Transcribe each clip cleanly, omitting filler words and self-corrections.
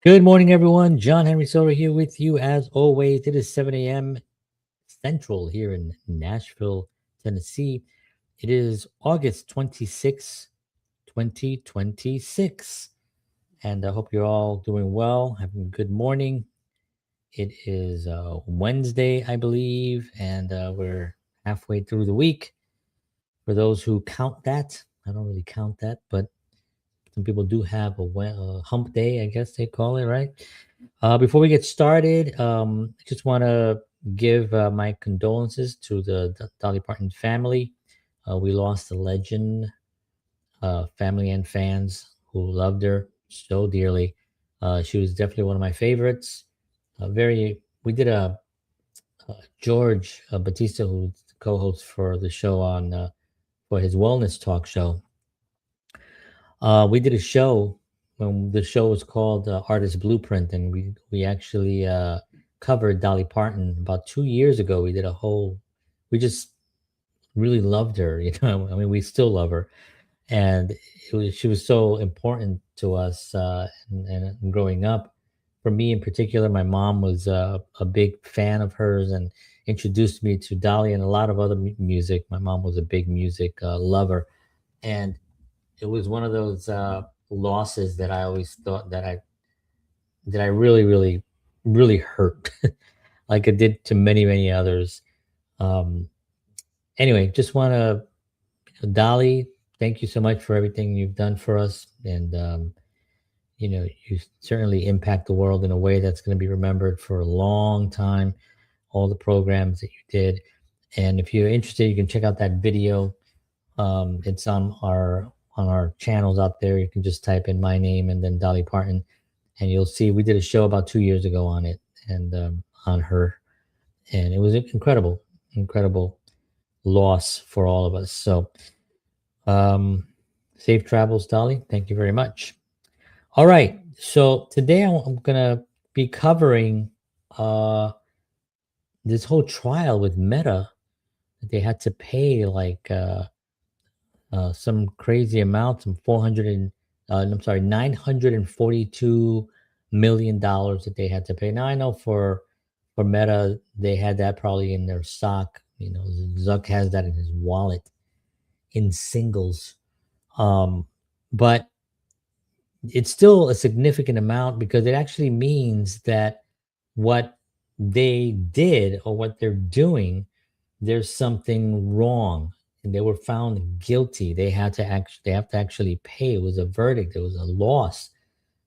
Good morning, everyone. John Henry Silver here with you as always. It is 7 a.m. Central here in Nashville, Tennessee. It is August 26th, 2026. And I hope you're all doing well, having a good morning. It is Wednesday, I believe, and we're halfway through the week. For those who count that, I don't really count that, but some people do have a hump day, I guess they call it, right? Before we get started, I just want to give my condolences to the Dolly Parton family. We lost a legend, family and fans who loved her so dearly. She was definitely one of my favorites. We did George Batista, who's the co-host for the show for his wellness talk show. We did a show when the show was called Artist Blueprint, and we actually covered Dolly Parton about 2 years ago. We did a whole. We just really loved her. I mean, we still love her, and she was so important to us. And growing up, for me in particular, my mom was a big fan of hers and introduced me to Dolly and a lot of other music. My mom was a big music lover, and it was one of those losses that I always thought that I really, really, really hurt, like it did to many, many others. Um, anyway, just want to, Dolly, thank you so much for everything you've done for us, and you certainly impact the world in a way that's going to be remembered for a long time. All the programs that you did, and if you're interested, you can check out that video. It's on our channels out there. You can just type in my name and then Dolly Parton, and you'll see we did a show about 2 years ago on it and on her, and it was incredible, incredible loss for all of us. So, um, safe travels, Dolly. Thank you very much. All right, so today I'm gonna be covering uh, this whole trial with Meta. They had to pay like some crazy amount, some 400 and I'm sorry, $942 million that they had to pay. Now I know for Meta, they had that probably in their stock. Zuck has that in his wallet in singles, but it's still a significant amount because it actually means that what they did or what they're doing, there's something wrong, and they were found guilty. They have to actually pay. It was a verdict. It was a loss.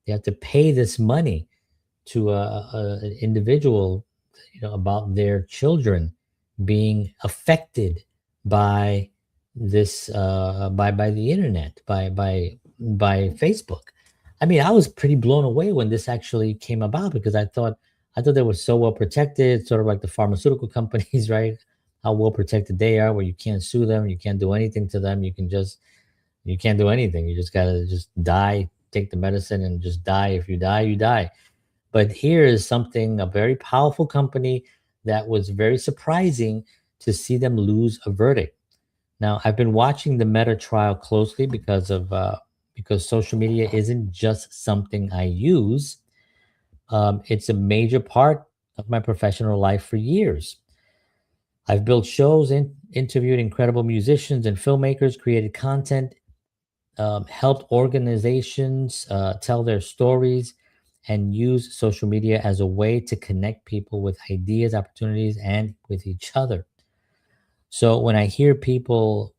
They have to pay this money to an individual, about their children being affected by this, by the internet, by Facebook. I mean, I was pretty blown away when this actually came about because I thought they were so well protected, sort of like the pharmaceutical companies, right? How well protected they are, where you can't sue them, you can't do anything to them, you can't do anything. You just gotta just die, take the medicine, and just die. If you die, you die. But here is something, a very powerful company that was very surprising to see them lose a verdict. Now, I've been watching the Meta trial closely because social media isn't just something I use. It's a major part of my professional life for years. I've built shows, interviewed incredible musicians and filmmakers, created content, helped organizations tell their stories, and use social media as a way to connect people with ideas, opportunities, and with each other. So when I hear people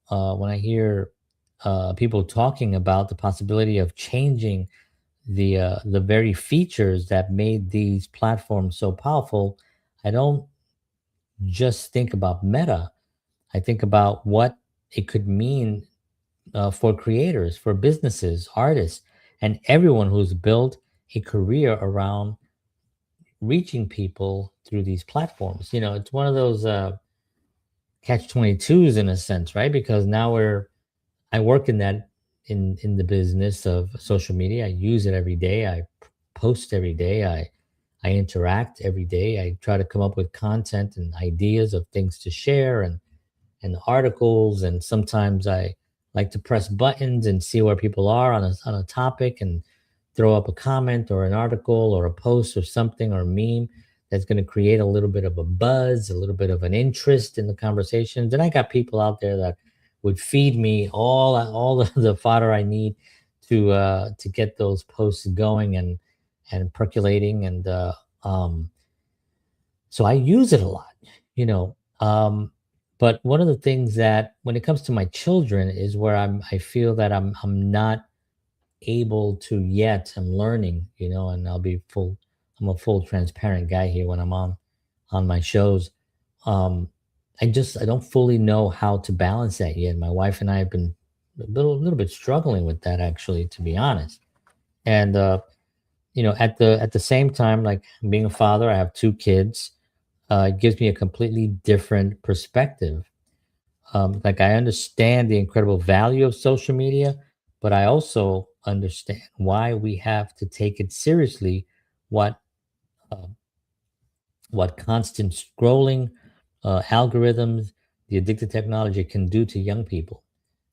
talking about the possibility of changing the very features that made these platforms so powerful, I don't just think about Meta. I think about what it could mean for creators, for businesses, artists, and everyone who's built a career around reaching people through these platforms. It's one of those catch 22s in a sense, right? Because I work in the business of social media. I use it every day. I post every day. I interact every day. I try to come up with content and ideas of things to share and articles. And sometimes I like to press buttons and see where people are on a topic and throw up a comment or an article or a post or something or a meme that's going to create a little bit of a buzz, a little bit of an interest in the conversation. Then I got people out there that would feed me all the fodder I need to get those posts going and percolating. And so I use it a lot, you know. But one of the things that when it comes to my children is where I feel that I'm not able to yet. I'm learning, you know, and I'm a full transparent guy here when I'm on my shows. Um, I don't fully know how to balance that yet. My wife and I have been a little bit struggling with that actually, to be honest. And you know, at the same time, like being a father, I have two kids. It gives me a completely different perspective. Like I understand the incredible value of social media, but I also understand why we have to take it seriously. What uh, what constant scrolling, algorithms, the addictive technology can do to young people,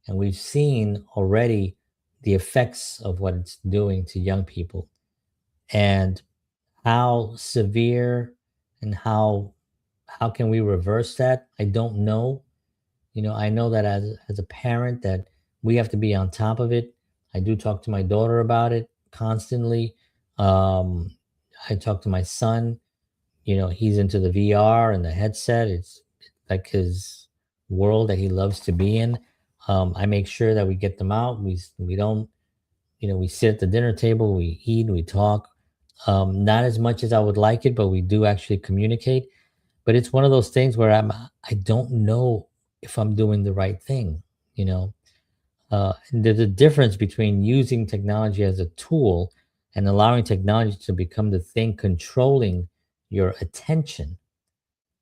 and we've seen already the effects of what it's doing to young people, and how severe and how can we reverse that? I don't know. You know, I know that as a parent that we have to be on top of it. I do talk to my daughter about it constantly. Um, I talk to my son. You know, he's into the VR and the headset. It's like his world that he loves to be in. I make sure that we get them out. We don't, you know, we sit at the dinner table, we eat, we talk. Not as much as I would like it, but we do actually communicate. But it's one of those things where I don't know if I'm doing the right thing, you know. And there's a difference between using technology as a tool and allowing technology to become the thing controlling your attention.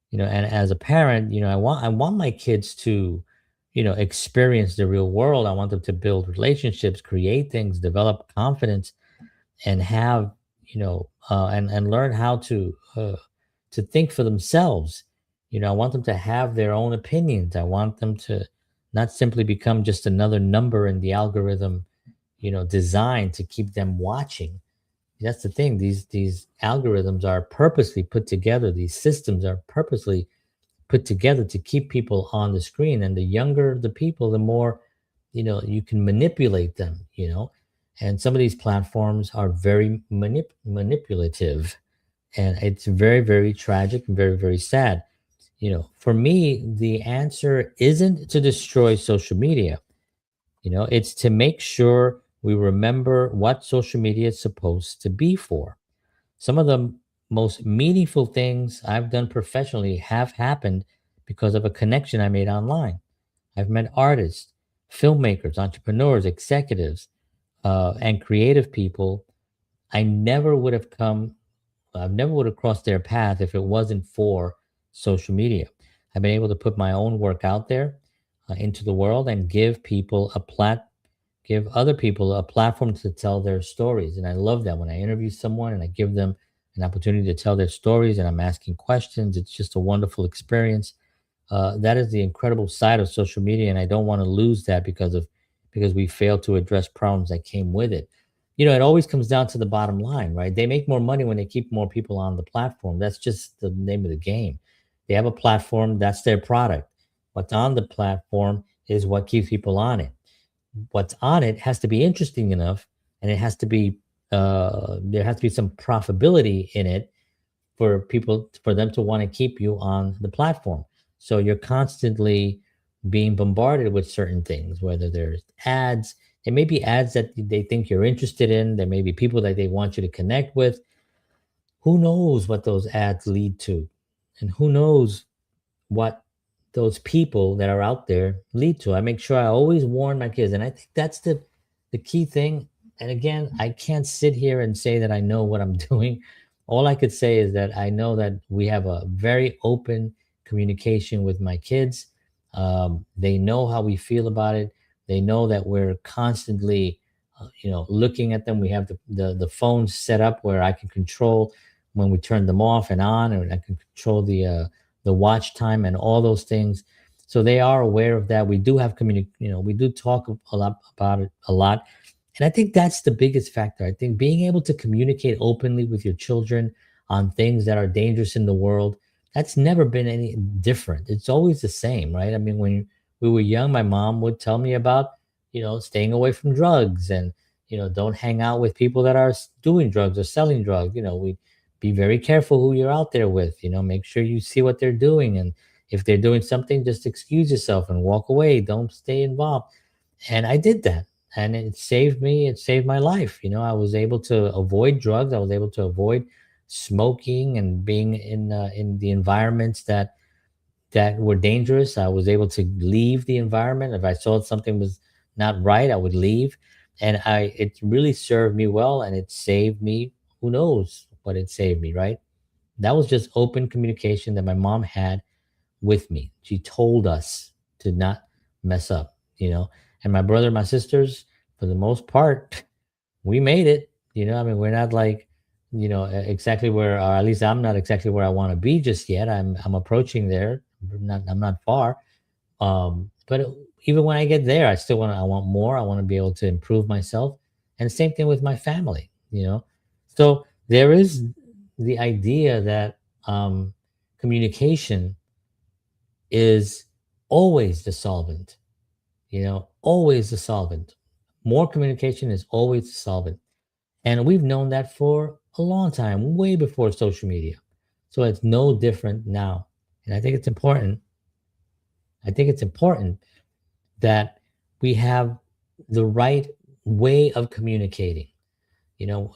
You know, and as a parent, you know, I want my kids to, you know, experience the real world. I want them to build relationships, create things, develop confidence, and have, you know, and learn how to think for themselves. You know, I want them to have their own opinions. I want them to not simply become just another number in the algorithm, you know, designed to keep them watching. That's the thing. These algorithms are purposely put together. These systems are purposely put together to keep people on the screen. And the younger the people, the more, you know, you can manipulate them, you know. And some of these platforms are very manipulative. And it's very, very tragic and very, very sad. You know, for me, the answer isn't to destroy social media. You know, it's to make sure we remember what social media is supposed to be for. Some of the most meaningful things I've done professionally have happened because of a connection I made online. I've met artists, filmmakers, entrepreneurs, executives, and creative people. I never would have come, I never would have crossed their path if it wasn't for social media. I've been able to put my own work out there into the world and give other people a platform to tell their stories. And I love that when I interview someone and I give them an opportunity to tell their stories and I'm asking questions. It's just a wonderful experience. That is the incredible side of social media, and I don't want to lose that because we failed to address problems that came with it. You know, it always comes down to the bottom line, right? They make more money when they keep more people on the platform. That's just the name of the game. They have a platform, that's their product. What's on the platform is what keeps people on it. What's on it has to be interesting enough, and it has to be there has to be some profitability in it for them to want to keep you on the platform. So you're constantly being bombarded with certain things, whether there's ads. It may be ads that they think you're interested in. There may be people that they want you to connect with. Who knows what those ads lead to? And who knows what those people that are out there lead to? I make sure I always warn my kids. And I think that's the key thing. And again, I can't sit here and say that I know what I'm doing. All I could say is that I know that we have a very open communication with my kids. They know how we feel about it. They know that we're constantly, you know, looking at them. We have the phones set up where I can control when we turn them off and on, and I can control the watch time and all those things. So they are aware of that. We do have you know, we do talk a lot about it a lot. And I think that's the biggest factor. I think being able to communicate openly with your children on things that are dangerous in the world, that's never been any different. It's always the same, right? I mean, when we were young, my mom would tell me about, staying away from drugs and, don't hang out with people that are doing drugs or selling drugs. We be very careful who you're out there with, make sure you see what they're doing. And if they're doing something, just excuse yourself and walk away. Don't stay involved. And I did that, and it saved my life. I was able to avoid drugs. I was able to avoid smoking and being in the environments that were dangerous. I was able to leave the environment. If I saw something was not right, I would leave. And it really served me well, and it saved me. Who knows what it saved me, right? That was just open communication that my mom had with me. She told us to not mess up. And my brother and my sisters, for the most part, we made it. I mean, we're not like, exactly where, or at least I'm not exactly where I want to be just yet. I'm approaching there. I'm not far. But even when I get there, I want more. I want to be able to improve myself. And same thing with my family. So there is the idea that communication is always the solvent, always the solvent. More communication is always the solvent. And we've known that for a long time, way before social media. So it's no different now. And I think it's important. I think it's important that we have the right way of communicating. You know,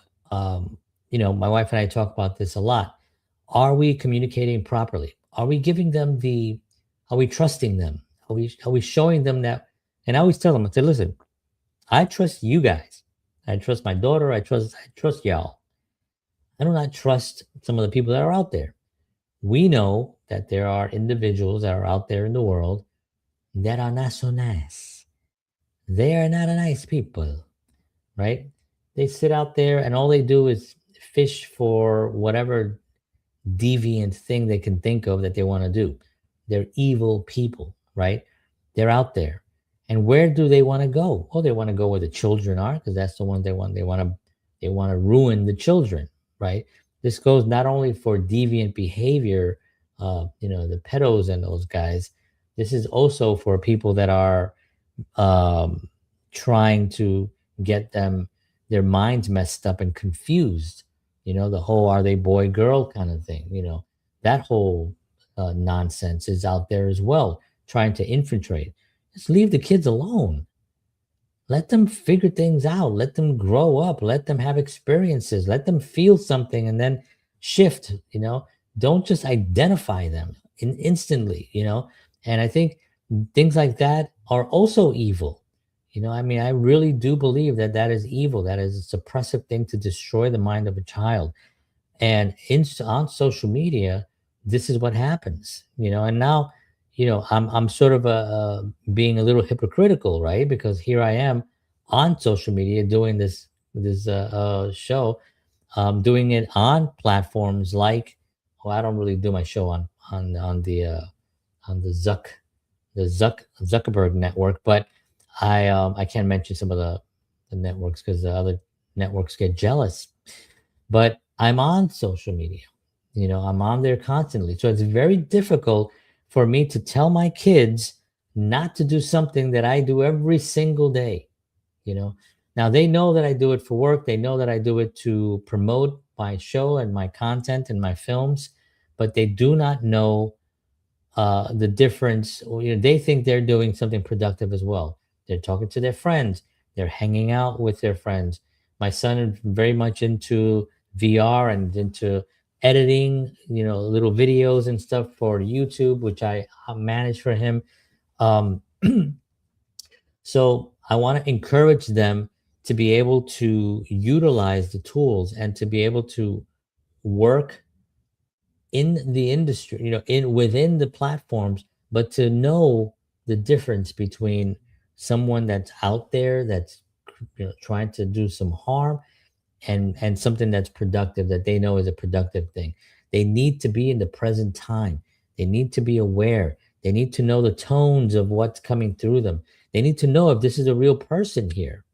my wife and I talk about this a lot. Are we communicating properly? Are we trusting them? Are we showing them that? And I always tell them, I say, listen, I trust you guys. I trust my daughter. I trust y'all. I do not trust some of the people that are out there. We know that there are individuals that are out there in the world that are not so nice. They are not a nice people, right? They sit out there and all they do is fish for whatever deviant thing they can think of that they want to do. They're evil people, right? They're out there. And where do they want to go? Oh, they want to go where the children are because that's the one they want. They want to ruin the children, right? This goes not only for deviant behavior, the pedos and those guys. This is also for people that are um, trying to get their minds messed up and confused. The whole "are they boy girl" kind of thing. That whole nonsense is out there as well, trying to infiltrate. Just leave the kids alone. Let them figure things out. Let them grow up. Let them have experiences. Let them feel something and then shift. Don't just identify them instantly. And I think things like that are also evil. I mean, I really do believe that that is evil. That is a suppressive thing to destroy the mind of a child. And on social media, this is what happens. And now, I'm sort of being a little hypocritical, right? Because here I am on social media doing this show, doing it on platforms like, well, I don't really do my show on the Zuckerberg network, but I can't mention some of the networks because the other networks get jealous. But I'm on social media. I'm on there constantly. So it's very difficult for me to tell my kids not to do something that I do every single day. You know, now they know that I do it for work. They know that I do it to promote my show and my content and my films, but they do not know the difference. They think they're doing something productive as well. They're talking to their friends. They're hanging out with their friends. My son is very much into VR and into editing, little videos and stuff for YouTube, which I manage for him. Um, so I want to encourage them to be able to utilize the tools and to be able to work in the industry, in within the platforms, but to know the difference between someone that's out there that's trying to do some harm and something that's productive that they know is a productive thing. They need to be in the present time. They need to be aware. They need to know the tones of what's coming through them. They need to know if this is a real person here.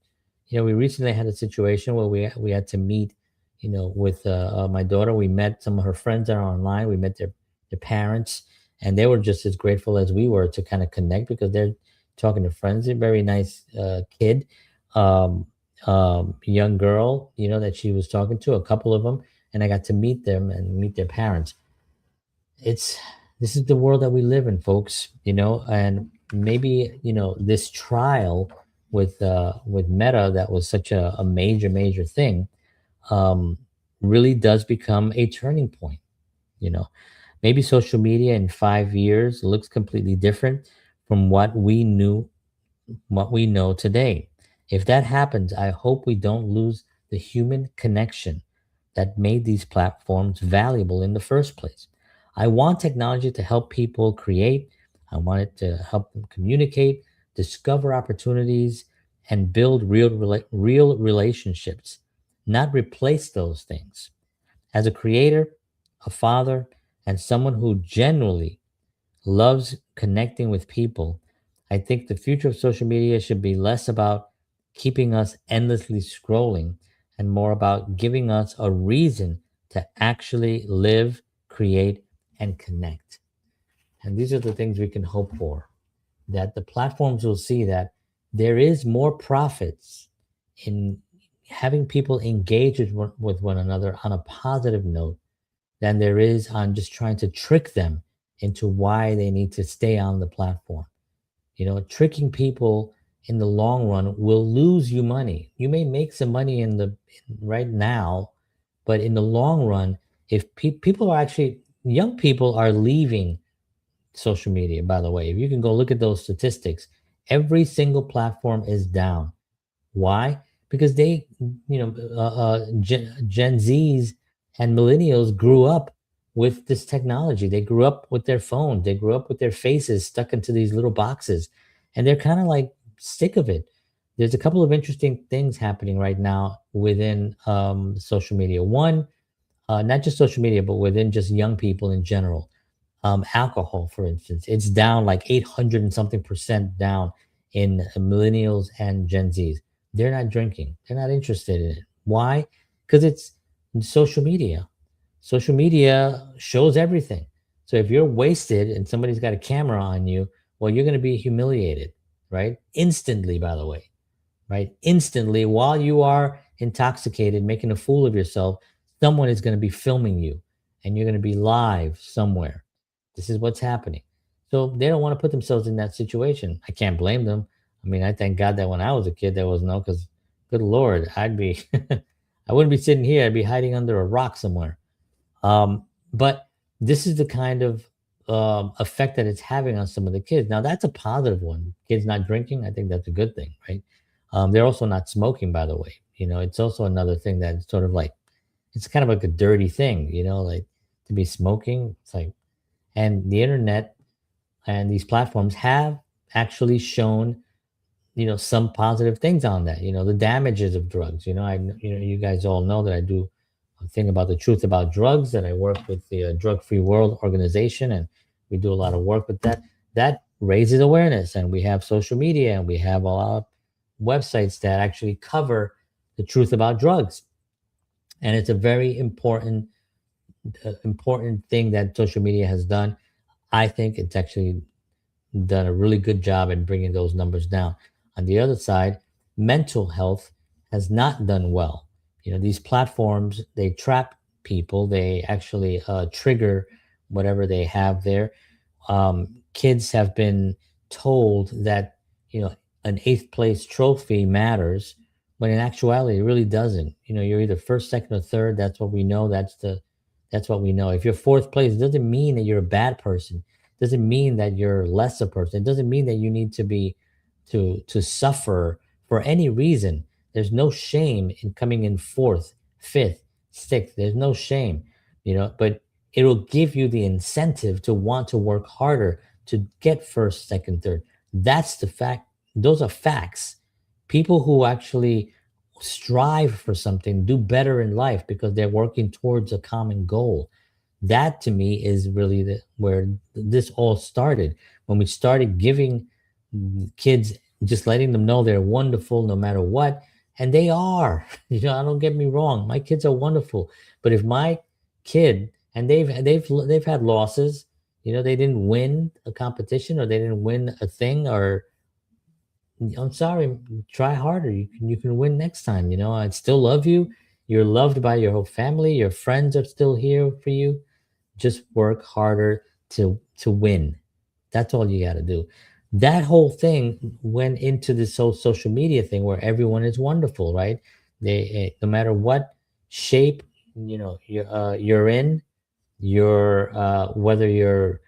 we recently had a situation where we had to meet, with my daughter. We met some of her friends that are online. We met their parents, and they were just as grateful as we were to kind of connect because they're talking to friends. A very nice kid, um, young girl, that she was talking to, a couple of them, and I got to meet them and meet their parents. It's This is the world that we live in, folks, and maybe, this trial with Meta that was such a major thing, um really does become a turning point. you know Maybe social media in 5 years looks completely different from what we know today. If that happens, I hope we don't lose the human connection that made these platforms valuable in the first place. I want technology to help people create, I want it to help them communicate, discover opportunities, and build real relationships, not replace those things. As a creator, a father, and someone who genuinely loves connecting with people, I think the future of social media should be less about keeping us endlessly scrolling and more about giving us a reason to actually live, create, and connect. And these are the things we can hope for, that the platforms will see that there is more profits in having people engage with one another on a positive note than there is on just trying to trick them into why they need to stay on the platform. Tricking people in the long run will lose you money. You may make some money right now, but in the long run, if people are actually young people are leaving social media, by the way, if you can go look at those statistics, every single platform is down. Why? Because Gen Zs and millennials grew up with this technology. They grew up with their phone. They grew up with their faces stuck into these little boxes, and they're kind of like sick of it. There's a couple of interesting things happening right now within social media. One, not just social media, but within just young people in general. Alcohol, for instance, it's down like 800 and something percent down in millennials and Gen Zs. They're not drinking. They're not interested in it. Why? Because it's social media. Social media shows everything. So if you're wasted and somebody's got a camera on you, well, you're going to be humiliated, right? Instantly, by the way, right? Instantly, while you are intoxicated, making a fool of yourself, someone is going to be filming you and you're going to be live somewhere. This is what's happening. So they don't want to put themselves in that situation. I can't blame them. I mean, I thank God that when I was a kid, there was no, because good Lord, I wouldn't be sitting here. I'd be hiding under a rock somewhere. But this is the kind of effect that it's having on some of the kids. Now, that's a positive one. Kids not drinking, I think that's a good thing, right? They're also not smoking, by the way. It's also another thing that's sort of like, it's kind of like a dirty thing, like to be smoking. It's like, and the internet and these platforms have actually shown, some positive things on that. The damages of drugs. You guys all know that I do a thing about the truth about drugs, that I work with the Drug Free World organization, and we do a lot of work with that. That raises awareness, and we have social media, and we have a lot of websites that actually cover the truth about drugs, and it's a very important thing that social media has done. I think it's actually done a really good job in bringing those numbers down. On the other side, mental health has not done well. These platforms, they trap people, they actually trigger whatever they have there. Kids have been told that, an eighth place trophy matters, when in actuality, it really doesn't. You're either first, second, or third. That's what we know. That's what we know. If you're fourth place, it doesn't mean that you're a bad person. It doesn't mean that you're less a person. It doesn't mean that you need to be to suffer for any reason. There's no shame in coming in fourth, fifth, sixth. There's no shame, but it'll give you the incentive to want to work harder to get first, second, third. That's the fact. Those are facts. People who actually strive for something do better in life because they're working towards a common goal. That to me is really where this all started, when we started giving kids, just letting them know they're wonderful no matter what. And they are. I don't get me wrong. My kids are wonderful. But if my kid and they've had losses, they didn't win a competition or they didn't win a thing or I'm sorry, try harder. You can win next time. I still love you. You're loved by your whole family. Your friends are still here for you. Just work harder to win. That's all you got to do. That whole thing went into this whole social media thing where everyone is wonderful, right? No matter what shape you're in, whether you're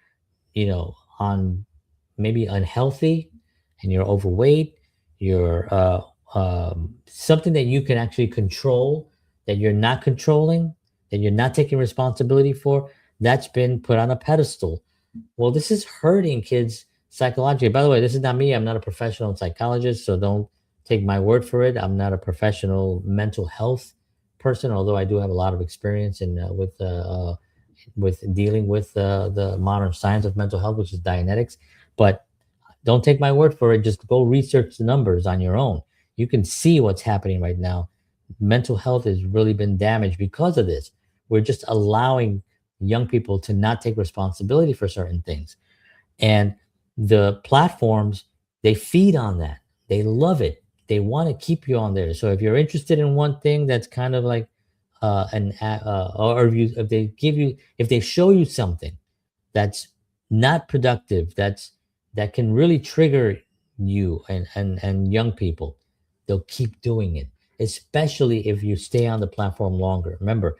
on maybe unhealthy and you're overweight, you're something that you can actually control, that you're not controlling, that you're not taking responsibility for, that's been put on a pedestal. Well, this is hurting kids psychologically. By the way, this is not me. I'm not a professional psychologist, so don't take my word for it. I'm not a professional mental health person, although I do have a lot of experience in with dealing with the modern science of mental health, which is Dianetics. But don't take my word for it. Just go research the numbers on your own. You can see what's happening right now. Mental health has really been damaged because of this. We're just allowing young people to not take responsibility for certain things. And the platforms, they feed on that. They love it. They want to keep you on there. So if you're interested in one thing that's kind of like or if they show you something that's not productive, that can really trigger you and young people, they'll keep doing it, especially if you stay on the platform longer. Remember,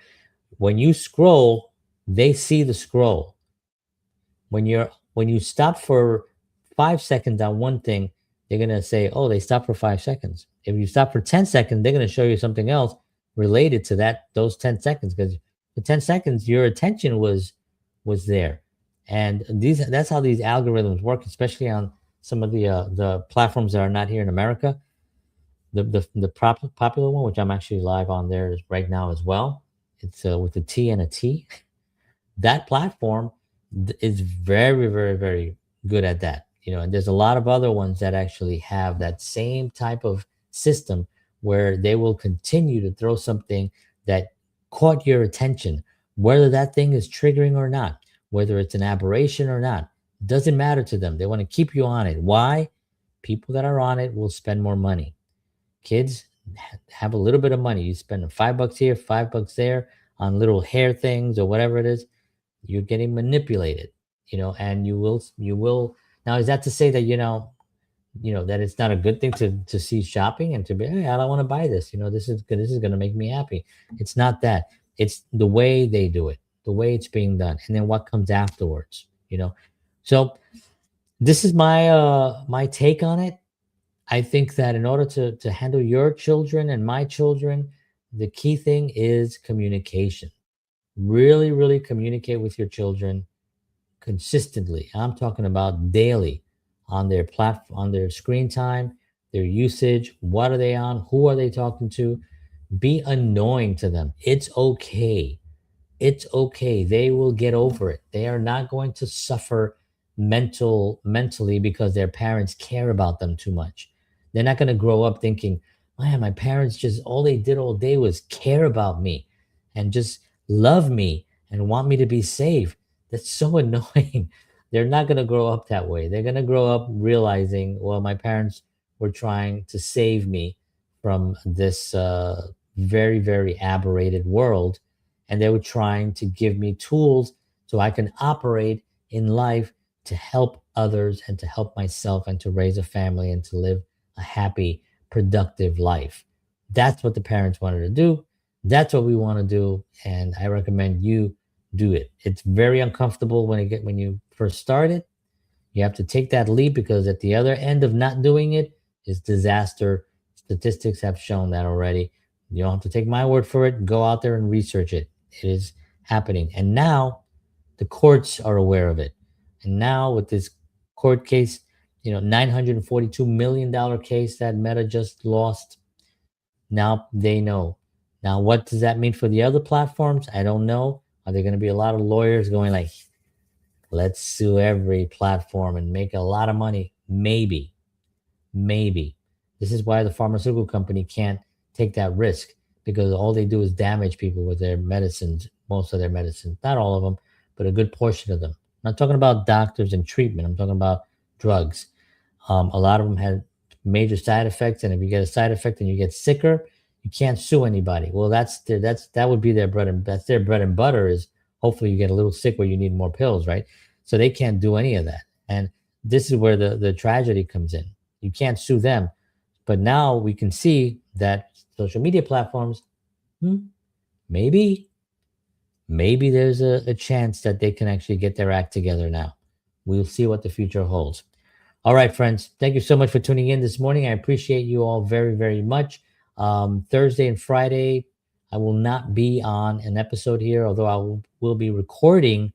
when you scroll, they see the scroll. When you stop for 5 seconds on one thing, they're gonna say, "Oh, they stopped for 5 seconds." If you stop for 10 seconds, they're gonna show you something else related to those 10 seconds, because for 10 seconds your attention was there. And that's how these algorithms work, especially on some of the platforms that are not here in America. The popular one, which I'm actually live on there right now as well. It's with a T and a T. That platform is very, very, very good at that. And there's a lot of other ones that actually have that same type of system where they will continue to throw something that caught your attention, whether that thing is triggering or not, whether it's an aberration or not, doesn't matter to them. They want to keep you on it. Why? People that are on it will spend more money. Kids have a little bit of money. You spend $5 here, $5 there on little hair things or whatever it is, you're getting manipulated, and you will. Now, is that to say that that it's not a good thing to see shopping and to be, hey, I don't want to buy this, this is good, this is going to make me happy. It's not that. It's the way they do it, the way it's being done, and then what comes afterwards. So this is my take on it. I think that in order to handle your children and my children, the key thing is communication. Really, really communicate with your children consistently. I'm talking about daily, on their platform, on their screen time, their usage. What are they on? Who are they talking to? Be annoying to them. It's okay. It's okay. They will get over it. They are not going to suffer mentally because their parents care about them too much. They're not going to grow up thinking, man, my parents just all they did all day was care about me and just love me and want me to be safe. That's so annoying. They're not going to grow up that way. They're going to grow up realizing, well, my parents were trying to save me from this very, very aberrated world, and they were trying to give me tools so I can operate in life to help others and to help myself and to raise a family and to live a happy, productive life. That's what the parents wanted to do. That's what we want to do, and I recommend you do it. It's very uncomfortable when you first start it. You have to take that leap because at the other end of not doing it is disaster. Statistics have shown that already. You don't have to take my word for it. Go out there and research it. It is happening. And now the courts are aware of it. And now with this court case, $942 million case that Meta just lost, now they know. Now, what does that mean for the other platforms? I don't know. Are there going to be a lot of lawyers going like, let's sue every platform and make a lot of money? Maybe. Maybe. This is why the pharmaceutical company can't take that risk because all they do is damage people with their medicines, most of their medicines, not all of them, but a good portion of them. I'm not talking about doctors and treatment. I'm talking about drugs. A lot of them had major side effects, and if you get a side effect and you get sicker, you can't sue anybody. Well, that would be their that's their bread and butter is hopefully you get a little sick where you need more pills, right? So they can't do any of that, and this is where the tragedy comes in. You can't sue them, but now we can see that social media platforms, hmm, maybe maybe there's a chance that they can actually get their act together now. We'll see what the future holds. All right, friends. Thank you so much for tuning in this morning. I appreciate you all very, very much. Thursday and Friday, I will not be on an episode here, although will be recording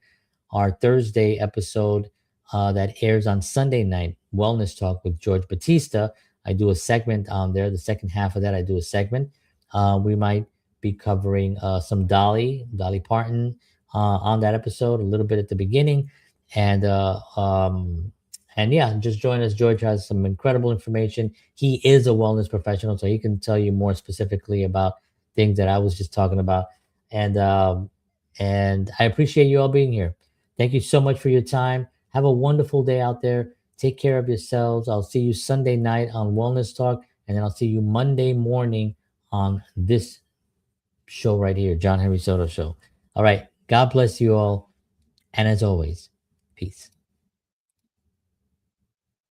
our Thursday episode that airs on Sunday night, Wellness Talk with George Batista. I do a segment on there. The second half of that, I do a segment. We might be covering some Dolly Parton on that episode, a little bit at the beginning. And yeah, just join us. George has some incredible information. He is a wellness professional, so he can tell you more specifically about things that I was just talking about. And I appreciate you all being here. Thank you so much for your time. Have a wonderful day out there. Take care of yourselves. I'll see you Sunday night on Wellness Talk, and then I'll see you Monday morning on this show right here, John Henry Soto Show. All right. God bless you all. And as always, peace.